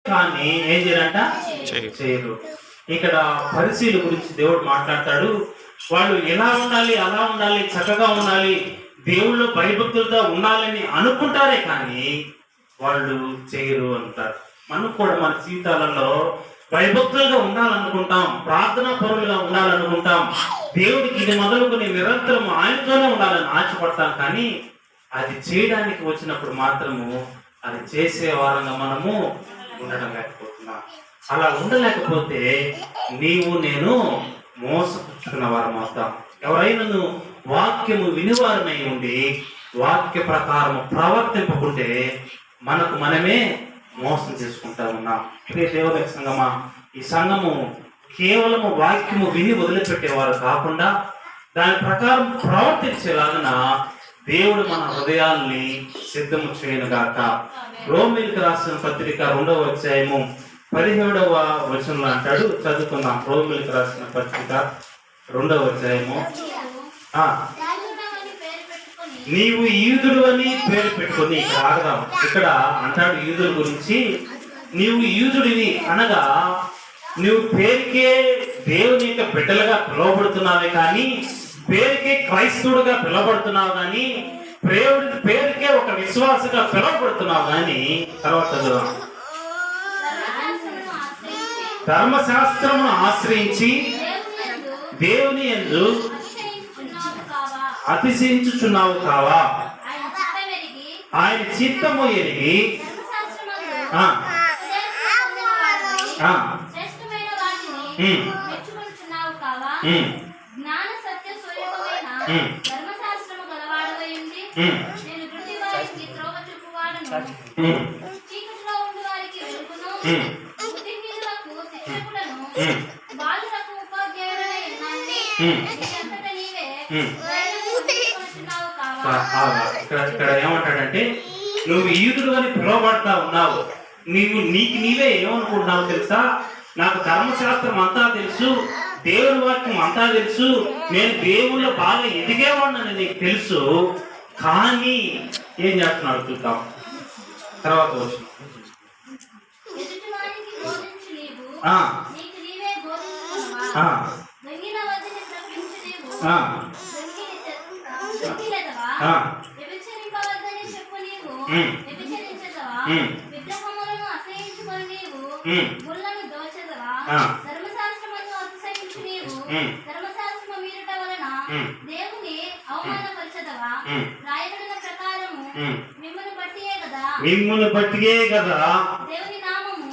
కానీ ఏం చేయాలంట చేయరు. ఇక్కడ పరిశీల గురించి దేవుడు మాట్లాడతాడు. వాళ్ళు ఎలా ఉండాలి, అలా ఉండాలి, చక్కగా ఉండాలి, దేవుళ్ళు భయభక్తులతో ఉండాలని అనుకుంటారే కానీ వాళ్ళు చేయరు అంటారు. మనం కూడా మన జీవితాలలో భయభక్తులుగా ఉండాలనుకుంటాం, ప్రార్థనా పరులుగా ఉండాలనుకుంటాం, దేవుడికి ఇది మొదలుకొని నిరంతరం ఆయనతోనే ఉండాలని ఆశపడతాం. కానీ అది చేయడానికి వచ్చినప్పుడు మాత్రము అది చేసే వారంగా మనము ఉండడం లేకపోతున్నాం. అలా ఉండలేకపోతే నీవు నేను మోసపుచ్చుకున్న వారం అవుతాం. ఎవరైనా వాక్యము వినివారమై ఉండి వాక్య ప్రకారము ప్రవర్తింపకుంటే మనకు మనమే మోసం చేసుకుంటా ఉన్నాం. ఇదే దేవుని సంఘమా, ఈ సంఘము కేవలము వాక్యము విని వదిలిపెట్టేవారు కాకుండా దాని ప్రకారం ప్రవర్తించేలాగా దేవుడు మన హృదయాల్ని సిద్ధము చేయనుగాక. రోమీయులకు రాసిన పత్రిక 2వ అధ్యాయము 17వ వచనంలో అంటాడు, చదువుకుందాం. రోమీయులకు రాసిన పత్రిక 2వ అధ్యాయము, నీవు యూదుడు అని పేరు పెట్టుకొని, ఇక్కడ ఆగదాం. ఇక్కడ అంటాడు యూదుల గురించి, నీవు యూదుడివి అనగా నువ్వు పేరుకే దేవుని యొక్క బిడ్డలుగా పిలువబడుతున్నావే కానీ పేరుకే క్రైస్తవుడుగా పిలువబడుతున్నావు కానీ పేరుకే ఒక విశ్వాసగా పిలువబడుతున్నావు కానీ. తర్వాత ధర్మశాస్త్రమును ఆశ్రయించి దేవుని యందు అతిశయించుచున్నావు కావా, ఆయన చిత్తము ఎరిగి ఇక్కడ ఏమంటాడంటే, నువ్వు యూదుడు అని పిలువబడతా ఉన్నావు, నీకు నీవే ఏమనుకుంటున్నావు తెలుసా, నాకు ధర్మశాస్త్రం అంతా తెలుసు, దేవుని వాక్యం అంతా తెలుసు, నేను దేవుళ్ళ బాగా ఎదిగేవాడిని నీకు తెలుసు, కానీ ఏం చేస్తున్నాడు చూద్దాం. తర్వాత వచ్చి మిమ్మల్ని బట్టియే కదా